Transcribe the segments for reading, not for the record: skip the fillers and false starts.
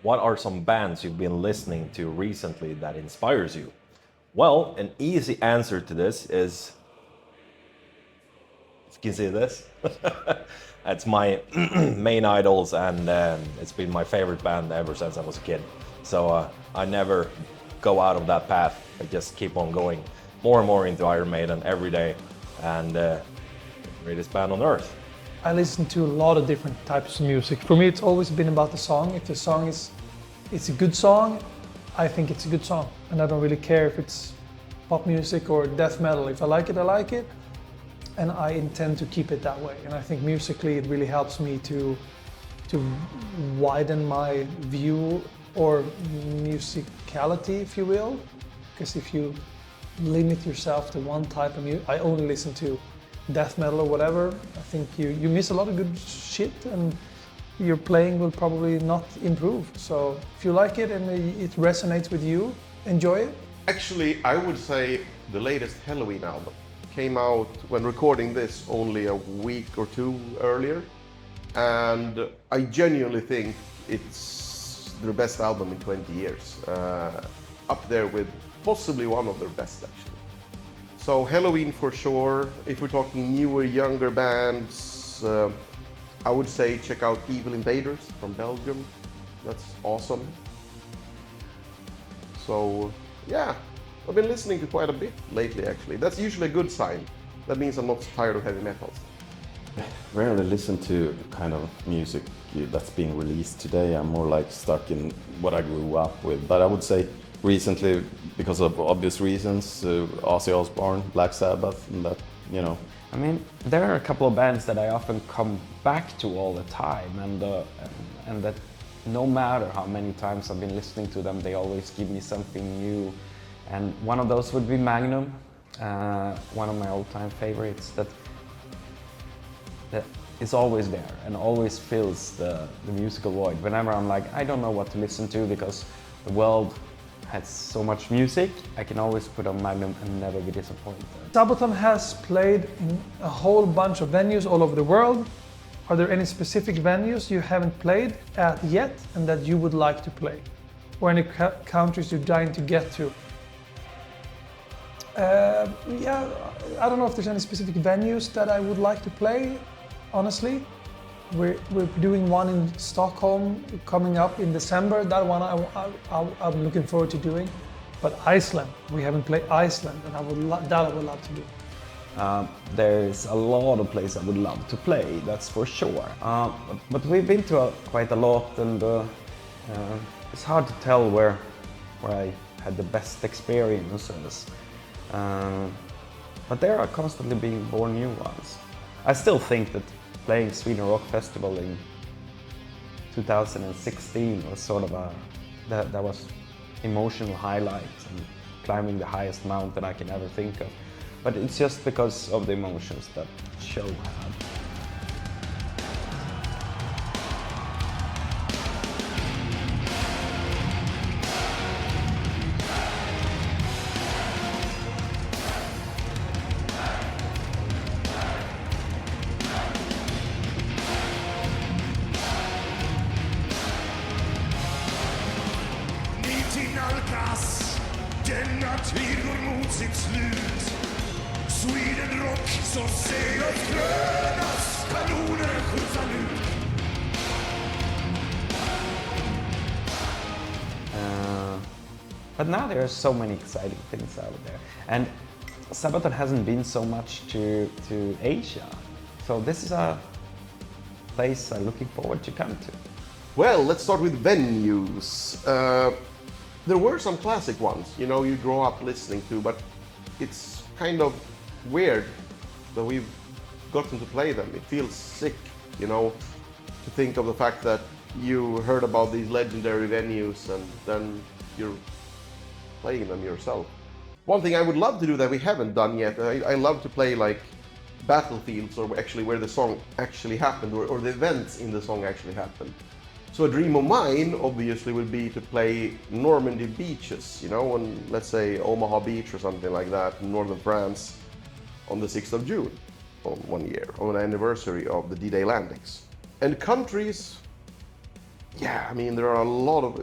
What are some bands you've been listening to recently that inspires you? Well, an easy answer to this is, you can see this. That's my main idols, and it's been my favorite band ever since I was a kid. So I never go out of that path. I just keep on going more and more into Iron Maiden every day, and greatest band on earth. I listen to a lot of different types of music. For me, it's always been about the song. If the song it's a good song, I think it's a good song, and I don't really care if it's pop music or death metal. If I like it, I like it, and I intend to keep it that way. And I think musically, it really helps me to widen my view or musicality, if you will. Because if you limit yourself to one type of music, I only listen to death metal or whatever, I think you miss a lot of good shit, and your playing will probably not improve. So if you like it and it resonates with you, enjoy it. Actually, I would say the latest Halloween album came out when recording this only a week or two earlier, and I genuinely think it's their best album in 20 years. Up there with possibly one of their best, actually. So Halloween for sure. If we're talking newer, younger bands, I would say check out Evil Invaders from Belgium. That's awesome. So yeah, I've been listening to quite a bit lately, actually. That's usually a good sign. That means I'm not tired of heavy metal. Rarely listen to the kind of music that's being released today. I'm more like stuck in what I grew up with. But I would say recently, because of obvious reasons, Ozzy Osbourne, Black Sabbath, and that, you know. I mean, there are a couple of bands that I often come back to all the time, and that no matter how many times I've been listening to them, they always give me something new. And one of those would be Magnum, one of my all-time favorites that is always there and always fills the musical void. Whenever I'm like, I don't know what to listen to because the world has so much music, I can always put on Magnum and never be disappointed. Sabaton has played in a whole bunch of venues all over the world. Are there any specific venues you haven't played at yet and that you would like to play? Or any countries you're dying to get to? Yeah, I don't know if there's any specific venues that I would like to play, honestly. We're doing one in Stockholm coming up in December. That one I'm looking forward to doing. But Iceland, we haven't played Iceland, and I would love to do. There's a lot of places I would love to play, that's for sure. But we've been to quite a lot, and it's hard to tell where I had the best experiences. But there are constantly being born new ones. I still think that playing Sweden Rock Festival in 2016 was sort of that was emotional highlight, and climbing the highest mountain I can ever think of. But it's just because of the emotions that show had. Nalkas, denna tid går mot sitt slut. Sweden Rock, så segerkrönas, kanoner skjutsar ut. But now there are so many exciting things out there. And Sabaton hasn't been so much to Asia. So this is a place I'm looking forward to come to. Well, let's start with venues. There were some classic ones, you know, you grow up listening to, but it's kind of weird that we've gotten to play them. It feels sick, you know, to think of the fact that you heard about these legendary venues and then you're playing them yourself. One thing I would love to do that we haven't done yet, I love to play like battlefields, or actually where the song actually happened, or the events in the song actually happened. So a dream of mine, obviously, would be to play Normandy beaches, you know, on, let's say, Omaha Beach or something like that in northern France on the 6th of June, on 1 year, on an anniversary of the D-Day landings. And countries, Yeah, I mean, there are a lot of,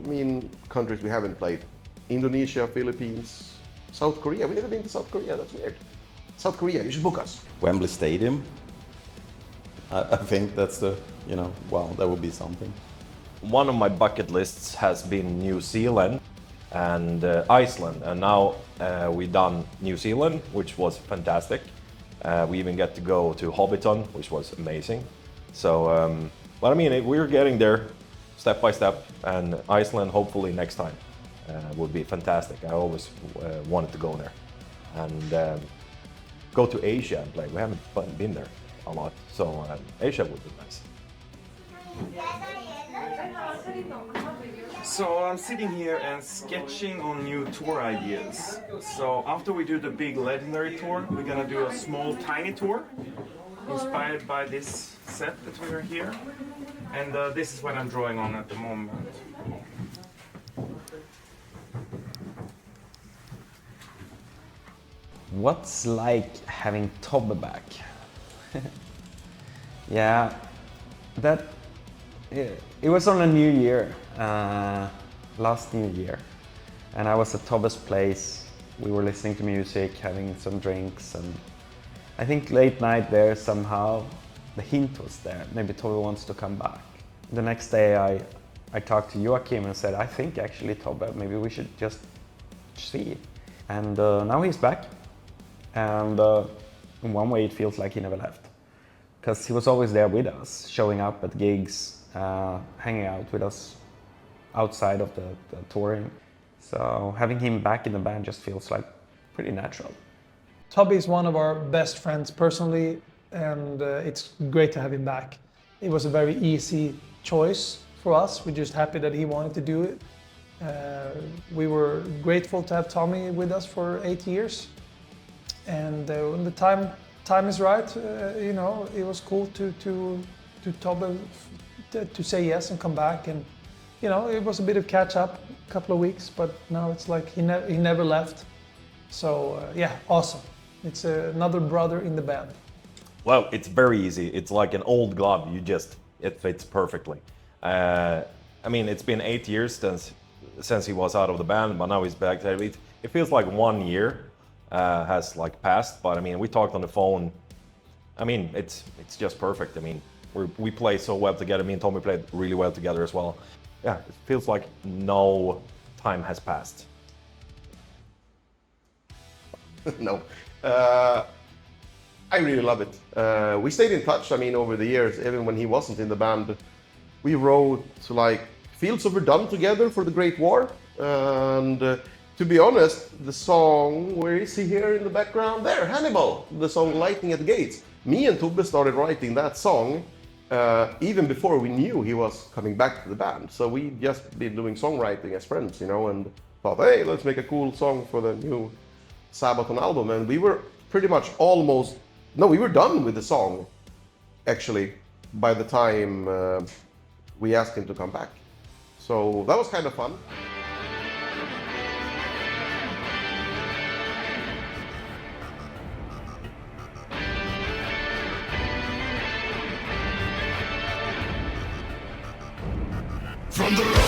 countries we haven't played. Indonesia, Philippines, South Korea. We've never been to South Korea, that's weird. South Korea, you should book us. Wembley Stadium. I think that's the, wow, that would be something. One of my bucket lists has been New Zealand and Iceland, and now we done New Zealand, which was fantastic. We even get to go to Hobbiton, which was amazing. So, but I mean, we're getting there step by step, and Iceland hopefully next time would be fantastic. I always wanted to go there and go to Asia and play. We haven't been there a lot, so Asia would be nice. So I'm sitting here and sketching on new tour ideas. So after we do the big legendary tour, we're gonna do a small tiny tour inspired by this set that we are here. And this is what I'm drawing on at the moment. What's like having Thobbe back? Yeah, it was on a New Year, last New Year, and I was at Thobbe's place. We were listening to music, having some drinks, and I think late night there somehow the hint was there. Maybe Thobbe wants to come back. The next day I talked to Joachim and said, I think actually Thobbe, maybe we should just see. And now he's back. And in one way it feels like he never left. Because he was always there with us, showing up at gigs, hanging out with us outside of the touring. So having him back in the band just feels like pretty natural. Thobbe is one of our best friends personally, and it's great to have him back. It was a very easy choice for us. We're just happy that he wanted to do it. We were grateful to have Tommy with us for 8 years. And when the time is right, it was cool to Thobbe to say yes and come back. And it was a bit of catch up, a couple of weeks, but now it's like he never left. So yeah, awesome. It's another brother in the band. Well, it's very easy. It's like an old glove. It fits perfectly. I mean, it's been 8 years since he was out of the band, but now he's back. It feels like 1 year has like passed, but I mean, we talked on the phone. I mean, it's just perfect. I mean, we play so well together. Me and Tommy played really well together as well. Yeah, it feels like no time has passed. No. I really love it. We stayed in touch, over the years, even when he wasn't in the band. We wrote like Fields of Verdun together for the Great War. And to be honest, the song, where is he here in the background? There, Hannibal, the song Lightning at the Gates. Me and Thobbe started writing that song even before we knew he was coming back to the band. So we just been doing songwriting as friends, and thought, hey, let's make a cool song for the new Sabaton album. And we were pretty much we were done with the song, actually, by the time we asked him to come back. So that was kind of fun. From the